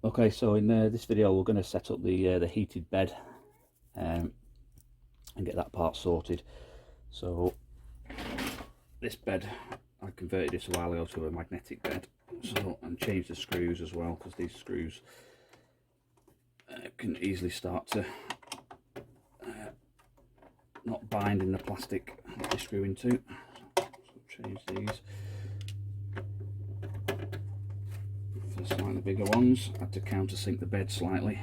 Okay, so in this video we're going to set up the heated bed and get that part sorted. So this bed, I converted this a while ago to a magnetic bed, so and changed the screws as well, because these screws can easily start to not bind in the plastic that they screw into. So change these for slightly bigger ones. I had to countersink the bed slightly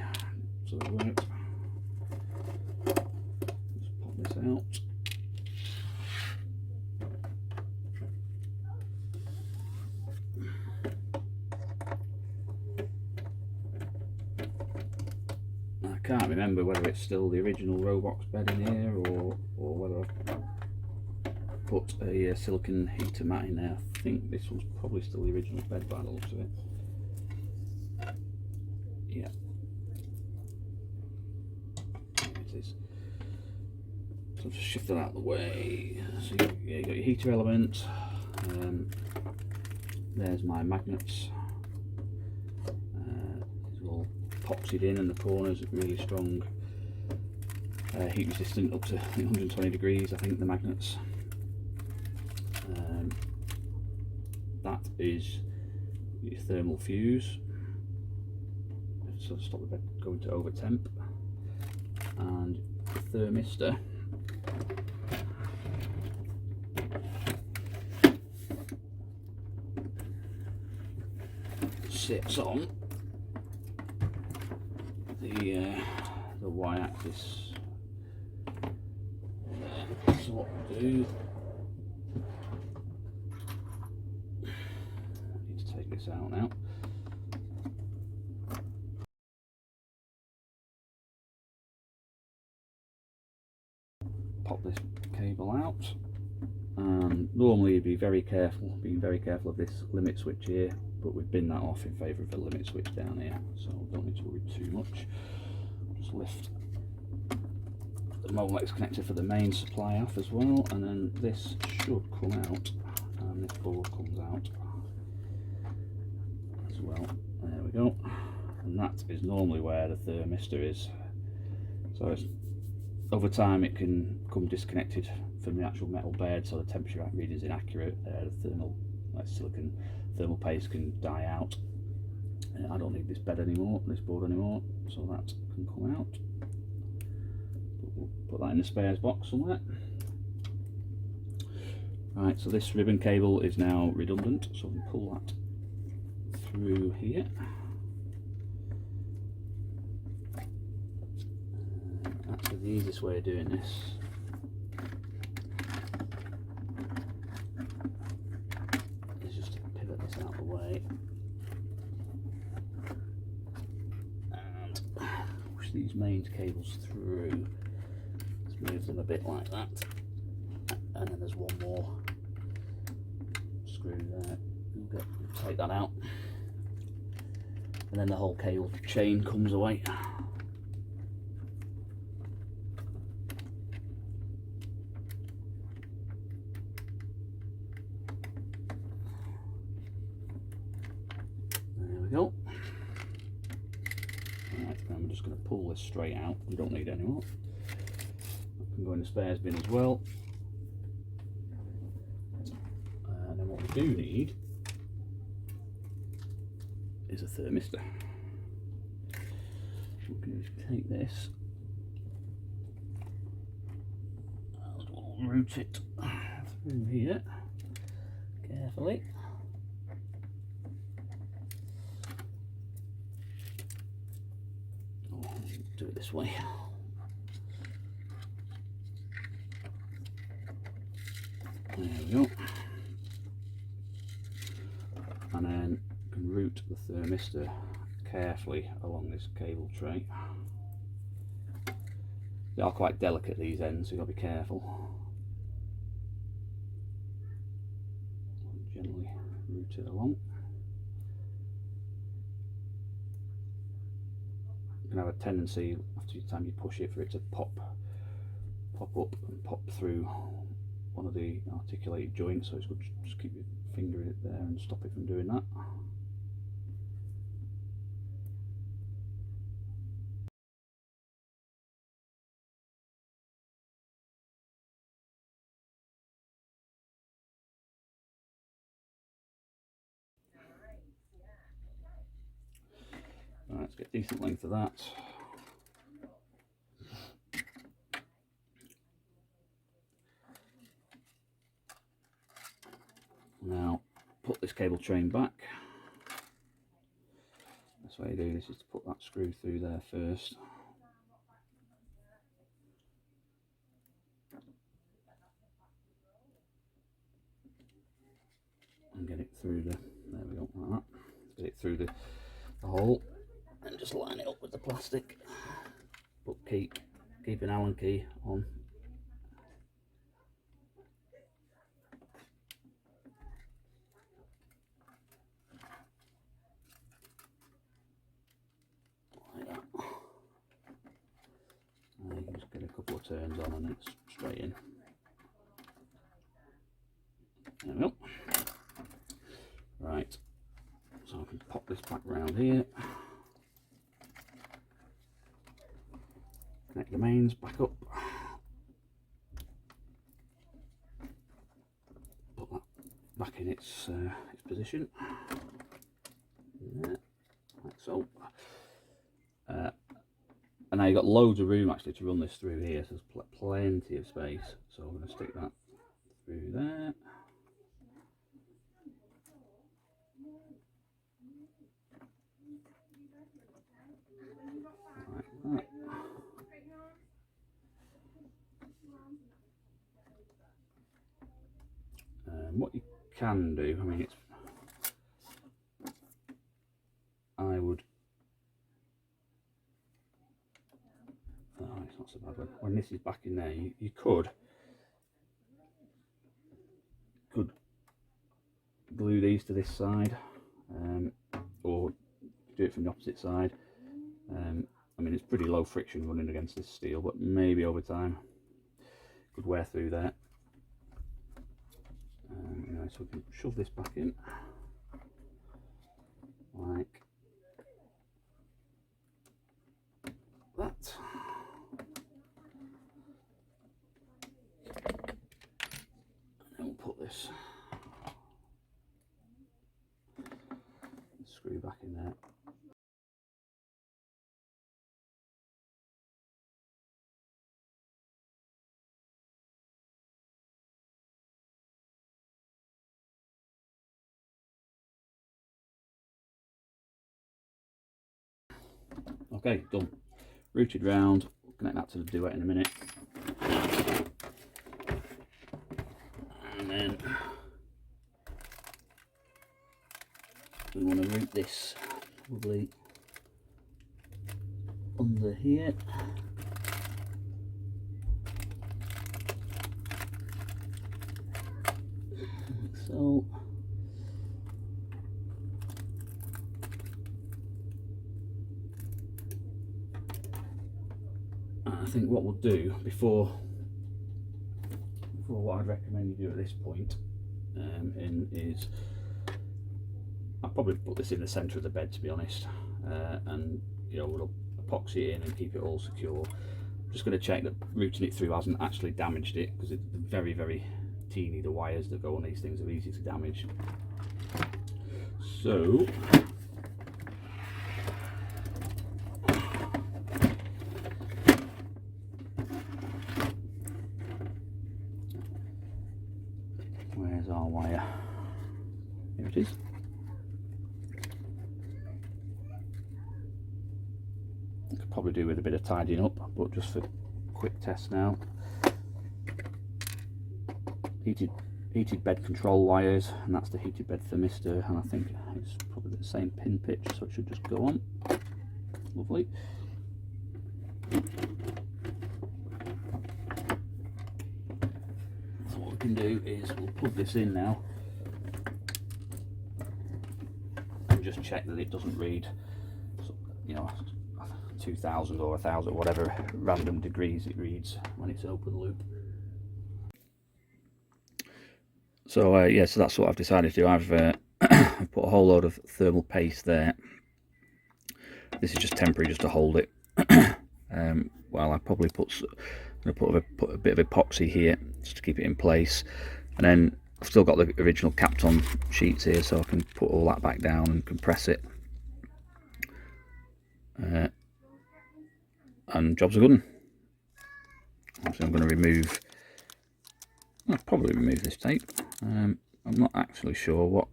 so it worked. Let's pop this out. I can't remember whether it's still the original Robox bed in here or whether I've put a silicone heater mat in there. I think this one's probably still the original bed by the looks of it. Yeah, it is. So just shift that out of the way. So you got your heater element. There's my magnets. It's all epoxied in, and the corners are really strong, heat resistant up to 120 degrees, I think, the magnets. That is your thermal fuse, so to stop the bed going to over temp, and the thermistor sits on the y-axis there. So what we'll do, I need to take this out now. Pop this cable out, and normally you'd be very careful of this limit switch here, but we've binned that off in favour of the limit switch down here, so we don't need to worry too much. Just lift the Robox connector for the main supply off as well, and then this should come out, and this board comes out as well. There we go, and that is normally where the thermistor is. So it's, over time it can come disconnected from the actual metal bed, so the temperature reading is inaccurate. The thermal, like silicon thermal paste, can die out. I don't need this bed anymore, this board anymore, so that can come out. But we'll put that in the spares box somewhere. Right, so this ribbon cable is now redundant, so we can pull that through here. That's the easiest way of doing this. Is just to pivot this out of the way and push these mains cables through. Let's move them a bit like that, and then there's one more screw there. We'll take that out, and then the whole cable chain comes away. Go. Right, I'm just going to pull this straight out. We don't need any more. I can go in the spares bin as well. And then what we do need is a thermistor. We can just take this and we'll route it through here carefully. Do it this way. There we go. And then you can route the thermistor carefully along this cable tray. They are quite delicate, these ends, so you've got to be careful. Gently route it along. Can have a tendency after the time you push it for it to pop up and pop through one of the articulated joints, so it's good to just keep your finger in it there and stop it from doing that. let's get a decent length of that. Now put this cable train back. That's why you do this, is to put that screw through there first. And get it through the, there we go, like that. Get it through the hole and just line it up with the plastic. But keep an Allen key on. Like that. And you can just get a couple of turns on and it's straight in. There we go. Right, so I can pop this back round here. Connect the mains back up. Put that back in its position. There, like so. And now you've got loads of room actually to run this through here, so there's plenty of space. So I'm going to stick that through there. Like that. What you can do, I mean, I would, oh, it's not so bad. When this is back in there, you could glue these to this side, or do it from the opposite side. I mean, it's pretty low friction running against this steel, but maybe over time could wear through there. Anyway, so we can shove this back in like that. And then we'll put this screw back in there. Okay, done. Routed round, connect that to the Duet in a minute. And then we want to route this probably under here. Like so. I think what we'll do before what I'd recommend you do at this point is I'll probably put this in the centre of the bed, to be honest, and you know, we'll epoxy it in and keep it all secure. I'm just going to check that routing it through hasn't actually damaged it, because it's very, very teeny. The wires that go on these things are easy to damage. So where's our wire? Here it is. I could probably do with a bit of tidying up, but just for quick test now. Heated bed control wires, and that's the heated bed thermistor, and I think it's probably the same pin pitch, so it should just go on. Lovely. So what we can do is we'll plug this in now and just check that it doesn't read, you know, 2000 or 1000, whatever random degrees it reads when it's open loop. So yeah, so that's what I've decided to do. I've put a whole load of thermal paste there. This is just temporary, just to hold it. Well, I probably put a bit of epoxy here just to keep it in place, and then I've still got the original Kapton sheets here, so I can put all that back down and compress it. and jobs are good. So I'm going to remove, I'll probably remove this tape. I'm not actually sure what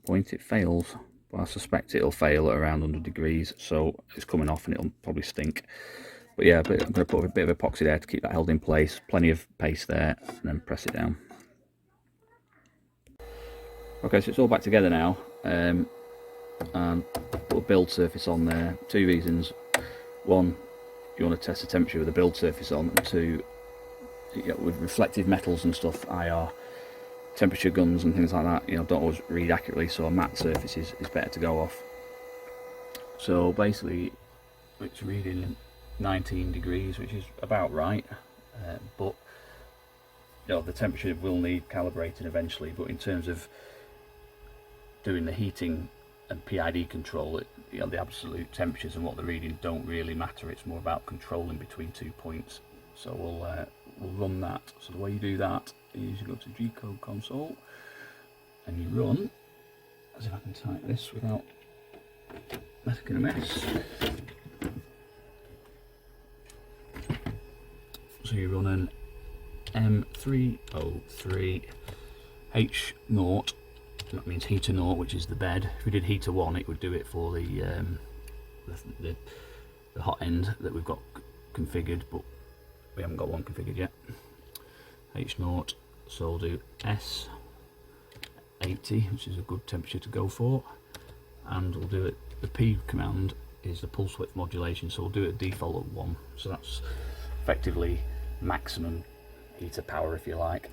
point it fails, but I suspect it'll fail at around 100 degrees, so it's coming off and it'll probably stink. But yeah, I'm going to put a bit of epoxy there to keep that held in place, plenty of paste there, and then press it down. Okay, so it's all back together now, and put a build surface on there. Two reasons: one, you want to test the temperature with the build surface on, and two, with reflective metals and stuff, IR temperature guns and things like that, don't always read accurately, so a matte surface is better to go off. So basically it's reading 19 degrees, which is about right, but the temperature will need calibrating eventually. But in terms of doing the heating and PID control, the absolute temperatures and what they're reading don't really matter. It's more about controlling between 2 points. So we'll run that. So the way you do that is you go to G-code console and you run, as if I can type this without making a mess. So you run an M303 H0, that means heater 0, which is the bed. If we did heater 1, it would do it for the hot end that we've got configured, but we haven't got one configured yet. H0, so we'll do S80, which is a good temperature to go for, and we'll do it. The P command is the pulse width modulation, so we'll do it default at 1, so that's effectively maximum heater power, if you like,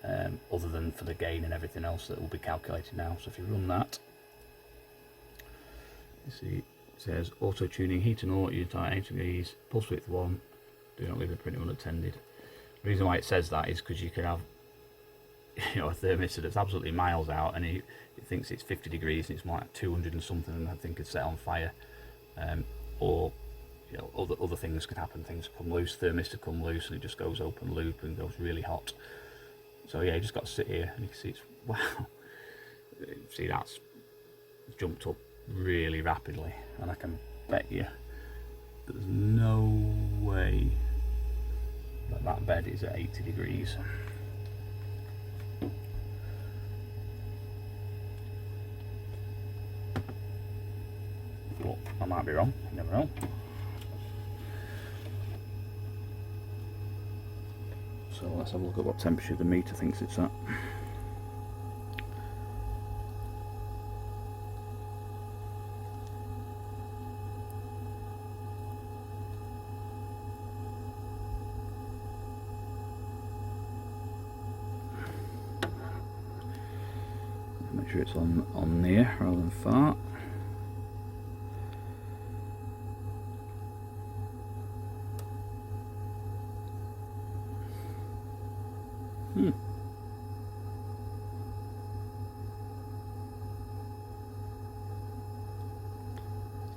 other than for the gain and everything else that will be calculated now. So if you run that, you see it says auto tuning heater 0, you type 8 degrees, pulse width 1, do not leave the printer unattended. The reason why it says that is because you could have a thermistor that's absolutely miles out and it thinks it's 50 degrees and it's more like 200 and something, and I think it's set on fire, or other things could happen. Things come loose, thermistor come loose, and it just goes open loop and goes really hot. So yeah, you just got to sit here and you can see it's, wow, see that's jumped up really rapidly, and I can bet you there's no way that bed is at 80 degrees. But I might be wrong, you never know. So let's have a look at what temperature the meter thinks it's at. Make sure it's on near rather than far.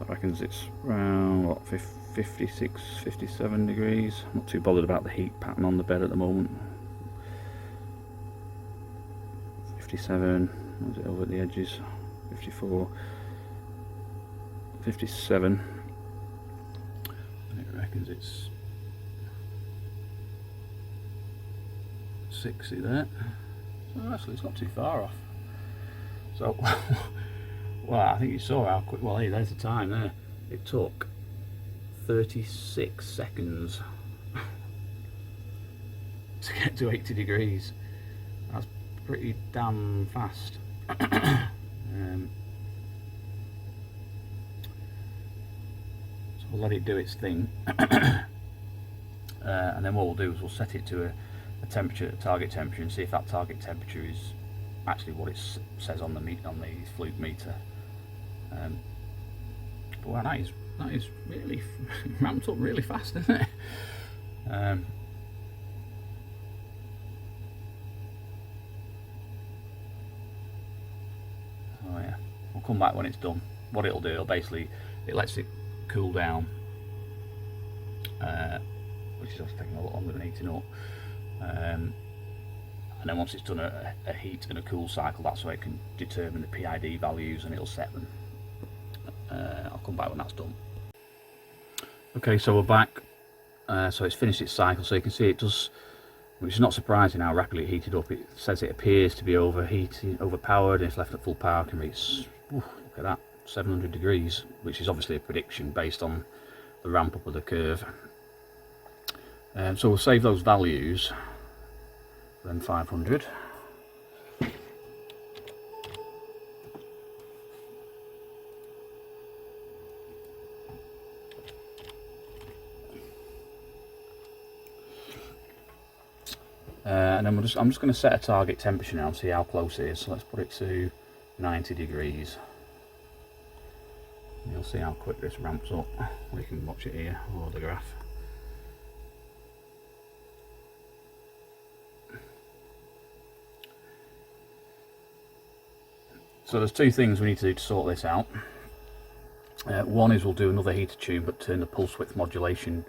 I reckon it's around what, 56, 57 degrees. I'm not too bothered about the heat pattern on the bed at the moment. 57, was it over at the edges? 54, 57. And it reckons it's 60 there. So actually it's not too far off. So well, I think you saw how quick, well, hey, there's the time there. It took 36 seconds to get to 80 degrees. That's pretty damn fast. So we'll let it do its thing. And then what we'll do is we'll set it to a temperature, a target temperature, and see if that target temperature is actually what it says on the fluke meter. But wow, that is really ramped up really fast, isn't it? Oh yeah, we'll come back when it's done. What it'll do, it lets it cool down, which is also taking a lot longer than heating up. And then once it's done a heat and a cool cycle, that's where it can determine the PID values and it'll set them. I'll come back when that's done. Okay, so we're back. So it's finished its cycle, so you can see it does, which is not surprising how rapidly it heated up. It says it appears to be overpowered, and it's left at full power can reach, look at that, 700 degrees, which is obviously a prediction based on the ramp up of the curve. So we'll save those values, then 500. And then I'm just going to set a target temperature now and see how close it is. So let's put it to 90 degrees. You'll see how quick this ramps up. We can watch it here, or the graph. So there's two things we need to do to sort this out. One is we'll do another heater tune, but turn the pulse width modulation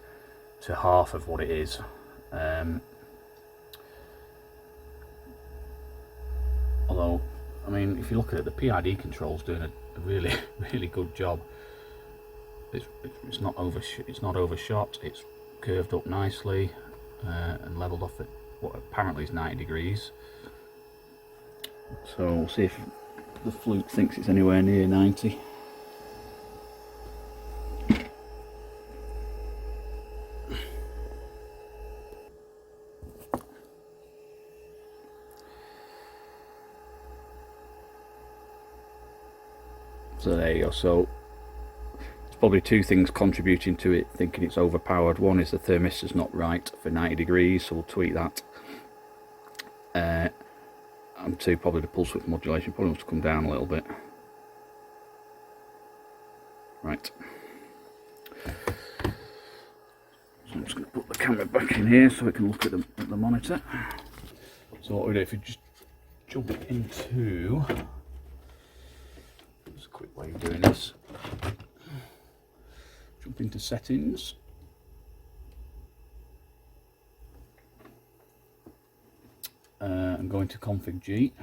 to half of what it is. Although, I mean, if you look at it, the PID control's doing a really, really good job. It's not overshot. It's curved up nicely and leveled off at what apparently is 90 degrees. So we'll see if the flute thinks it's anywhere near 90. So there you go. So there's probably two things contributing to it thinking it's overpowered. One is the thermistor's not right for 90 degrees, so we'll tweak that. And two, probably the pulse width modulation probably wants to come down a little bit. Right. So I'm just going to put the camera back in here so we can look at the monitor. So what we do, if you just jump into, there's a quick way of doing this. Jump into settings. And go into config G.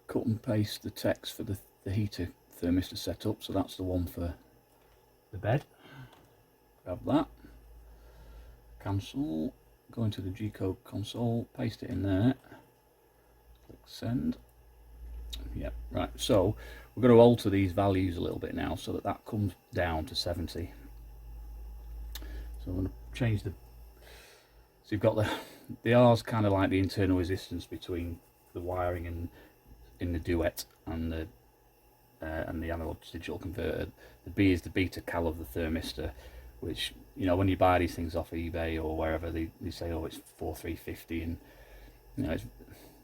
Cut and paste the text for the heater thermistor setup. So that's the one for the bed. Grab that. Cancel. Go into the G-code console. Paste it in there. Click send. Yep. Right. So we're going to alter these values a little bit now so that comes down to 70. So I'm going to change the. So you've got the R's kind of like the internal resistance between the wiring and in the Duet and the analog to digital converter. The B is the beta cal of the thermistor, which, you know, when you buy these things off eBay or wherever, they say, oh, it's 4350, and you know, it's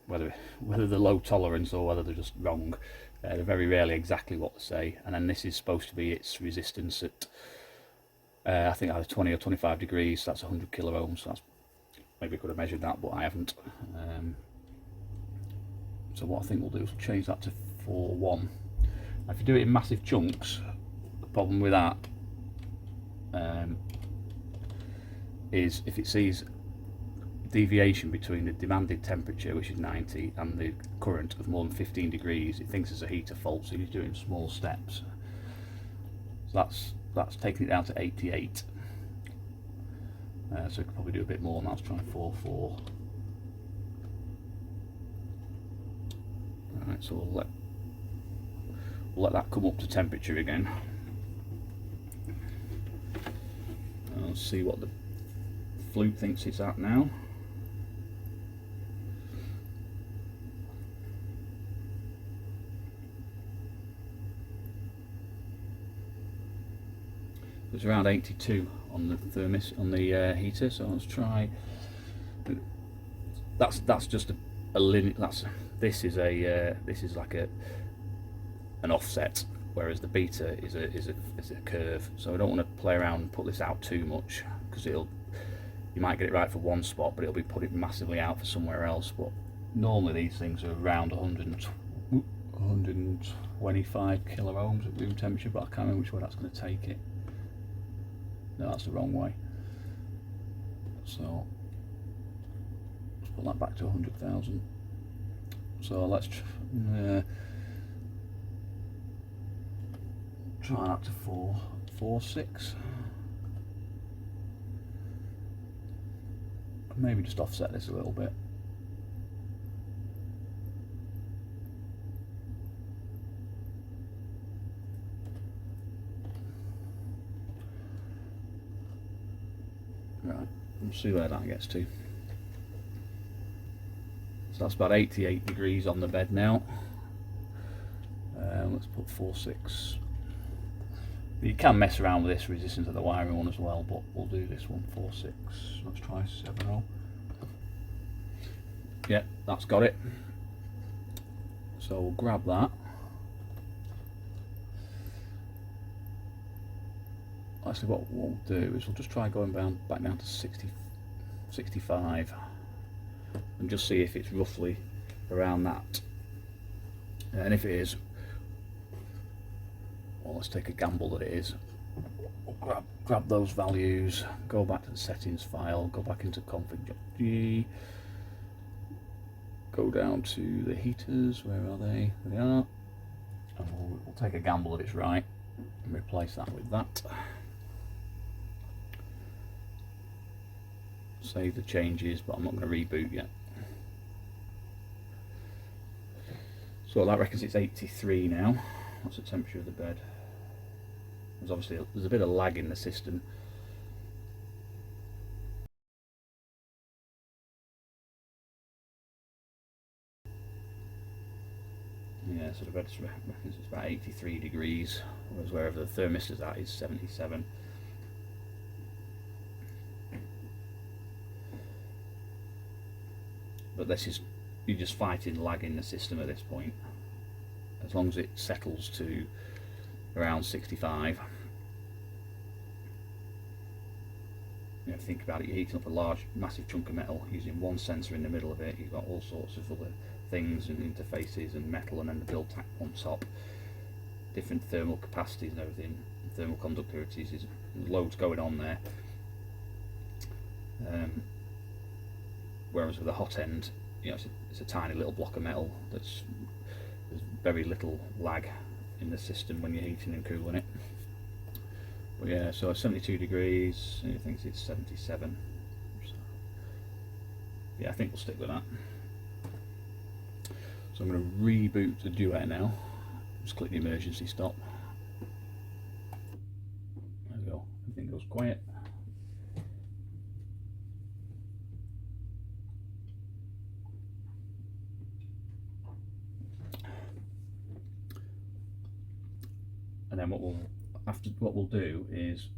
whether they're low tolerance or whether they're just wrong. They're very rarely exactly what they say. And then this is supposed to be its resistance at I think either 20 or 25 degrees. So that's 100 kilo ohms. So that's, maybe I could have measured that, but I haven't. So what I think we'll do is we'll change that to 4.1. If you do it in massive chunks, the problem with that is if it sees deviation between the demanded temperature, which is 90, and the current of more than 15 degrees, it thinks it's a heater fault, so you do it in small steps. So that's taking it down to 88. So we could probably do a bit more, and let's try 4.4. Right, so we'll let that come up to temperature again. Let's see what the flute thinks it's at now. It's around 82 on the heater, so let's try. That's just a linear. This is like an offset, whereas the beta is a curve. So I don't want to play around and put this out too much, because you might get it right for one spot, but it'll be putting massively out for somewhere else. But normally these things are around 125 kilo ohms at room temperature, but I can't remember which way that's going to take it. No, that's the wrong way. So let's put that back to 100,000. So let's try that to 4.6. Maybe just offset this a little bit. Right, we'll see where that gets to. So that's about 88 degrees on the bed now. Let's put 4.6. You can mess around with this resistance of the wiring one as well, but we'll do this one 4.6. Let's try 7.0. Yeah, that's got it. So we'll grab that. Actually, what we'll do is we'll just try going back down to 65 and just see if it's roughly around that. And if it is, well, let's take a gamble that it is. We'll grab those values, go back to the settings file, go back into config.g, go down to the heaters. Where are they? There they are. And we'll take a gamble that it's right and replace that with that. Save the changes, but I'm not going to reboot yet. So that reckons it's 83 now. That's the temperature of the bed. There's a bit of lag in the system. Yeah, so the bed reckons it's about 83 degrees, whereas wherever the thermistor's at is 77. But this is, you're just fighting lag in the system at this point. As long as it settles to around 65. You know, think about it, you're heating up a massive chunk of metal using one sensor in the middle of it. You've got all sorts of other things and interfaces and metal, and then the build tack on top, different thermal capacities and everything, thermal conductivities. There's loads going on there. Whereas with the hot end, you know, it's a tiny little block of metal there's very little lag in the system when you're heating and cooling it. But yeah, so 72 degrees, and he thinks it's 77. So, yeah, I think we'll stick with that. So I'm going to reboot the Duet now. Just click the emergency stop. There we go, everything goes quiet. And then what we'll do is,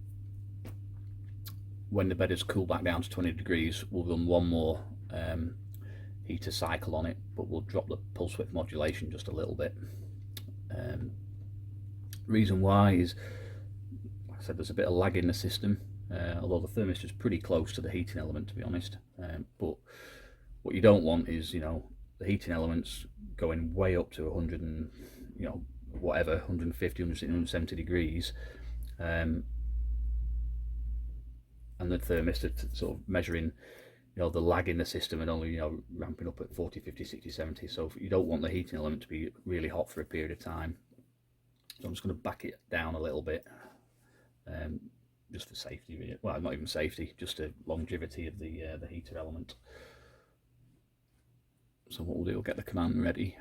when the bed is cooled back down to 20 degrees, we'll run one more heater cycle on it, but we'll drop the pulse width modulation just a little bit. Reason why is, like I said, there's a bit of lag in the system, although the thermistor is pretty close to the heating element, to be honest. But what you don't want is, you know, the heating elements going way up to 100 and, you know, whatever, 150, 160, 170 degrees, and the thermistor sort of measuring, you know, the lag in the system and only, you know, ramping up at 40, 50, 60, 70. So you don't want the heating element to be really hot for a period of time. So I'm just going to back it down a little bit, just for safety, really. Well, not even safety, just a longevity of the heater element. So what we'll do, we'll get the command ready.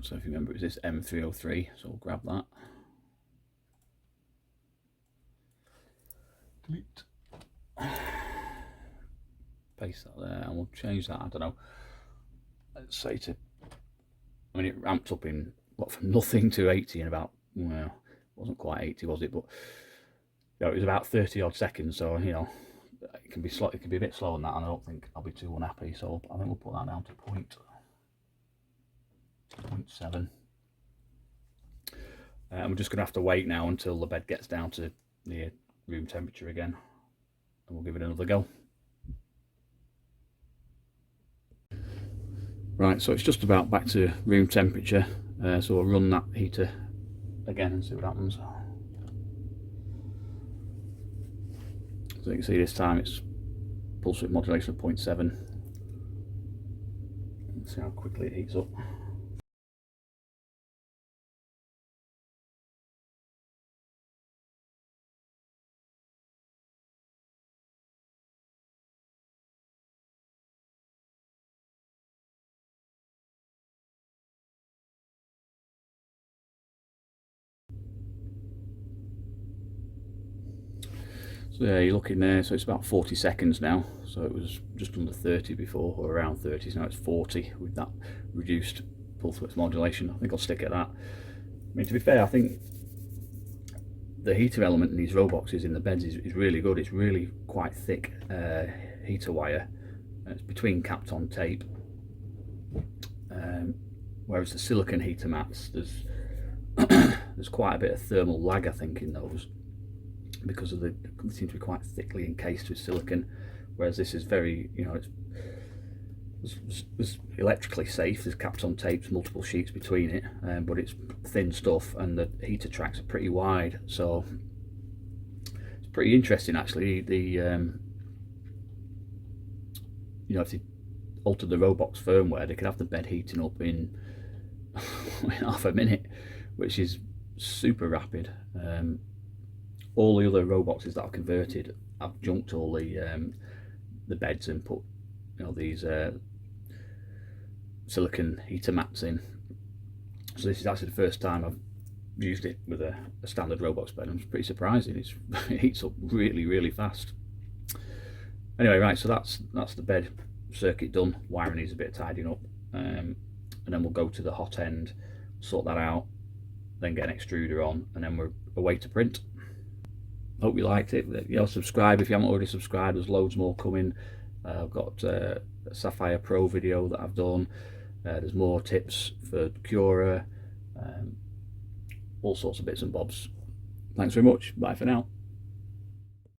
So if you remember, it was this M303, so we'll grab that. Delete. Paste that there, and we'll change that, I don't know, let's say to, I mean, it ramped up in, what, from nothing to 80 in about, well, it wasn't quite 80, was it? But, you know, it was about 30 odd seconds, so, you know, it can be slow, it can be a bit slower than that, and I don't think I'll be too unhappy, so I think we'll put that down to 0.7. And we're just going to have to wait now until the bed gets down to near room temperature again, and we'll give it another go. Right, so it's just about back to room temperature, so we'll run that heater again and see what happens. So you can see this time it's pulse width modulation of 0.7. See how quickly it heats up. So yeah, you're looking there, so it's about 40 seconds now. So it was just under 30 before, or around 30, so now it's 40 with that reduced pulse width modulation. I think I'll stick at that. I mean, to be fair, I think the heater element in these Roboxes in the beds is really good. It's really quite thick heater wire. It's between capped on tape. Whereas the silicone heater mats, there's quite a bit of thermal lag, I think, in those, because of they seem to be quite thickly encased with silicone, whereas this is very, you know, it's electrically safe. There's capped on tapes, multiple sheets between it, but it's thin stuff, and the heater tracks are pretty wide, so it's pretty interesting actually. The you know, if they altered the Robox firmware, they could have the bed heating up in half a minute, which is super rapid. All the other Roboxes that I've converted, I've junked all the beds and put, you know, these silicone heater mats in. So this is actually the first time I've used it with a standard Robox bed. I'm pretty surprising. It heats up really fast. Anyway, right, so that's the bed circuit done. Wiring needs a bit of tidying up, and then we'll go to the hot end, sort that out, then get an extruder on, and then we're away to print. Hope you liked it. You know, subscribe if you haven't already subscribed. There's loads more coming. I've got a Sapphire Pro video that I've done. There's more tips for Cura, all sorts of bits and bobs. Thanks very much. Bye for now.